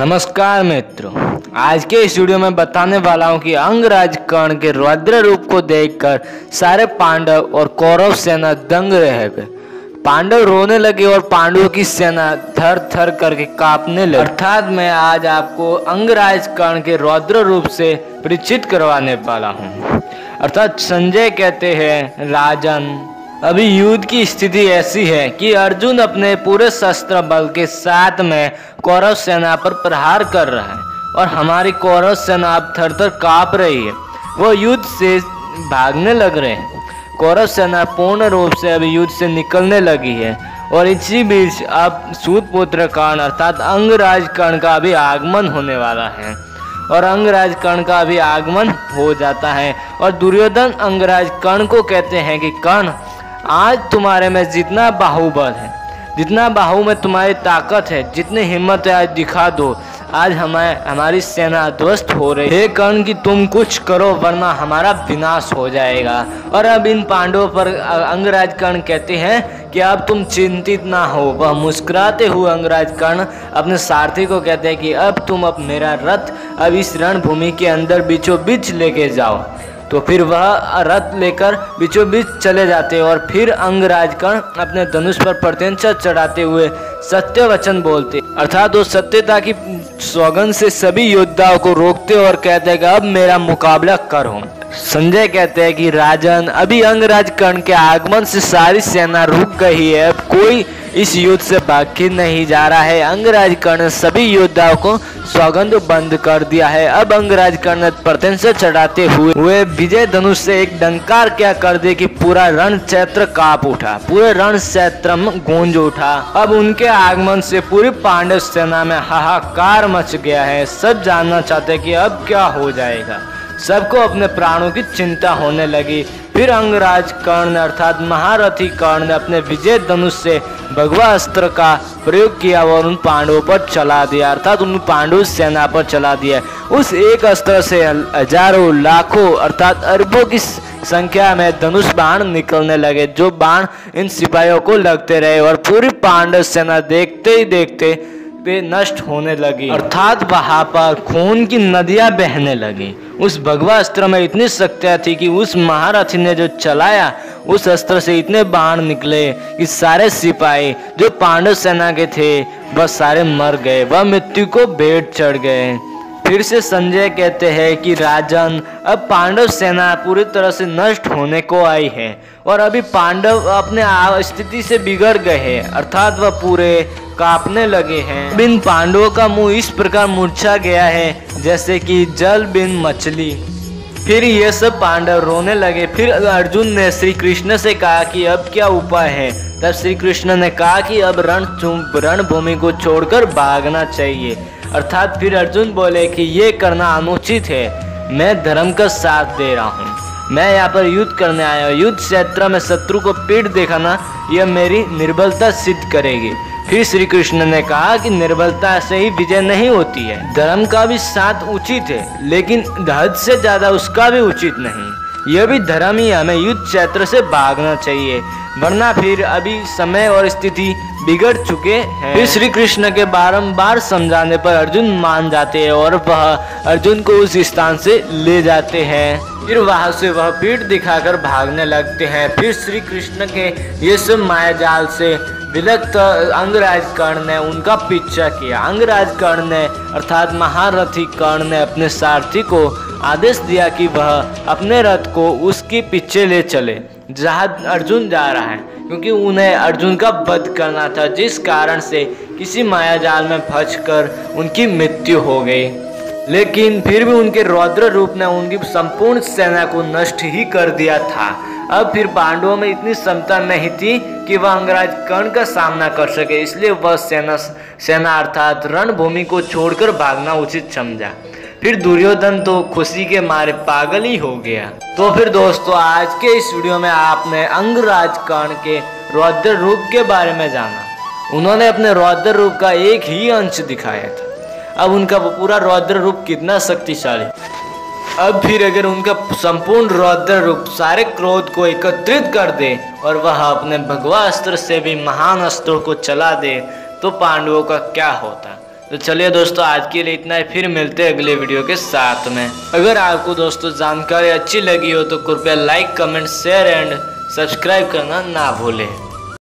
नमस्कार मित्रों, आज के इस वीडियो में बताने वाला हूं कि अंगराज कर्ण के रौद्र रूप को देखकर सारे पांडव और कौरव सेना दंग रह गए। पांडव रोने लगे और पांडवों की सेना थर थर करके कांपने लगी। अर्थात मैं आज आपको अंगराज कर्ण के रौद्र रूप से परिचित करवाने वाला हूं। अर्थात संजय कहते हैं, राजन अभी युद्ध की स्थिति ऐसी है कि अर्जुन अपने पूरे शस्त्र बल के साथ में कौरव सेना पर प्रहार कर रहा है और हमारी कौरव सेना अब थर थर कांप रही है। वो युद्ध से भागने लग रहे हैं। कौरव सेना पूर्ण रूप से अभी युद्ध से निकलने लगी है और इसी बीच अब सूतपुत्र कर्ण अर्थात अंगराज कर्ण का अभी आगमन होने वाला है और अंगराज कर्ण का अभी आगमन हो जाता है और दुर्योधन अंगराज कर्ण को कहते हैं कि कर्ण, आज तुम्हारे में जितना बाहुबल है, जितना बाहु में तुम्हारी ताकत है, जितनी हिम्मत है, आज दिखा दो। आज हमारी सेना ध्वस्त हो रही है कर्ण कि तुम कुछ करो वरना हमारा विनाश हो जाएगा। और अब इन पांडवों पर अंगराज कर्ण कहते हैं कि अब तुम चिंतित ना हो। वह मुस्कुराते हुए अंगराज कर्ण अपने सारथी को कहते हैं कि अब तुम मेरा रथ अब इस रणभूमि के अंदर बीचों बीच लेके जाओ। तो फिर वह रथ लेकर बीचों बीच चले जाते और फिर अंगराज कर्ण अपने धनुष पर प्रत्यंचा चढ़ाते हुए सत्य वचन बोलते, अर्थात वो सत्यता की सौगंध से सभी योद्धाओं को रोकते और कहते हैं कि अब मेरा मुकाबला करो। संजय कहते हैं कि राजन, अभी अंगराज कर्ण के आगमन से सारी सेना रुक गई है, अब कोई इस युद्ध से भाग के नहीं जा रहा है। अंगराज कर्ण सभी योद्धाओं को सौगंध बंद कर दिया है। अब अंगराज कर्ण प्रत्यंचा चढ़ाते हुए विजय धनुष से एक डंकार क्या कर दे कि पूरा रण क्षेत्र कांप उठा, पूरे रण क्षेत्र में गूंज उठा। अब उनके आगमन से पूरी पांडव सेना में हाहाकार मच गया है। सब जानना चाहते कि अब क्या हो जाएगा। सबको अपने प्राणों की चिंता होने लगी। फिर अंगराज कर्ण अर्थात महारथी कर्ण ने अपने विजय धनुष से भगवा अस्त्र का प्रयोग किया और उन पांडवों पर चला दिया, अर्थात उन पांडव सेना पर चला दिया। उस एक अस्त्र से हजारों लाखों अर्थात अरबों की संख्या में धनुष बाण निकलने लगे, जो बाण इन सिपाहियों को लगते रहे और पूरी पांडव सेना देखते ही देखते वे नष्ट होने लगी। अर्थात वहां पर खून की नदियां बहने लगी। उस भगवा अस्त्र में इतनी शक्तियां थी कि उस महारथी ने जो चलाया उस अस्त्र से इतने बाण निकले कि सारे सिपाही जो पांडव सेना के थे वह सारे मर गए, वह मृत्यु को भेंट चढ़ गए। फिर से संजय कहते हैं कि राजन, अब पांडव सेना पूरी तरह से नष्ट होने को आई है और अभी पांडव अपने स्थिति से बिगड़ गए हैं, अर्थात वह पूरे कांपने लगे हैं। बिन पांडवों का मुंह इस प्रकार मुरझा गया है जैसे कि जल बिन मछली। फिर ये सब पांडव रोने लगे। फिर अर्जुन ने श्री कृष्ण से कहा कि अब क्या उपाय है। तब श्री कृष्ण ने कहा कि अब रणभूमि को छोड़कर भागना चाहिए। अर्थात फिर अर्जुन बोले कि ये करना अनुचित है, मैं धर्म का साथ दे रहा हूँ, मैं यहाँ पर युद्ध करने आया हूँ। युद्ध क्षेत्र में शत्रु को पीठ दिखाना यह मेरी निर्बलता सिद्ध करेगी। फिर श्री कृष्ण ने कहा कि निर्बलता से ही विजय नहीं होती है, धर्म का भी साथ उचित है लेकिन हद से ज्यादा उसका भी उचित नहीं। यह भी धर्म ही हमें युद्ध क्षेत्र से भागना चाहिए, वरना फिर अभी समय और स्थिति बिगड़ चुके हैं। फिर श्री कृष्ण के बारंबार समझाने पर अर्जुन मान जाते हैं और वह अर्जुन को उस स्थान से ले जाते हैं। फिर वहां से वह पीठ दिखाकर भागने लगते हैं। फिर श्री कृष्ण के ये सब मायाजाल से विलक्त अंगराज कर्ण ने उनका पीछा किया। अंगराज कर्ण ने अर्थात महारथी कर्ण ने अपने सारथी को आदेश दिया कि वह अपने रथ को उसके पीछे ले चले जहां अर्जुन जा रहा है, क्योंकि उन्हें अर्जुन का वध करना था, जिस कारण से किसी मायाजाल में फंसकर उनकी मृत्यु हो गई। लेकिन फिर भी उनके रौद्र रूप ने उनकी संपूर्ण सेना को नष्ट ही कर दिया था। अब फिर पांडवों में इतनी क्षमता नहीं थी कि वह अंगराज कर्ण का सामना कर सके, इसलिए वह सेना अर्थात रणभूमि को छोड़कर भागना उचित समझा। फिर दुर्योधन तो खुशी के मारे पागल ही हो गया। तो फिर दोस्तों, आज के इस वीडियो में आपने अंगराज कर्ण के रौद्र रूप के बारे में जाना। उन्होंने अपने रौद्र रूप का एक ही अंश दिखाया था, अब उनका पूरा रौद्र रूप कितना शक्तिशाली। अब फिर अगर उनका संपूर्ण रौद्र रूप सारे क्रोध को एकत्रित कर दे और वह अपने भगवा अस्त्र से भी महान अस्त्रों को चला दे तो पांडवों का क्या होता। तो चलिए दोस्तों, आज के लिए इतना ही। फिर मिलते हैं अगले वीडियो के साथ में। अगर आपको दोस्तों जानकारी अच्छी लगी हो तो कृपया like, comment, share and subscribe करना ना भूलें।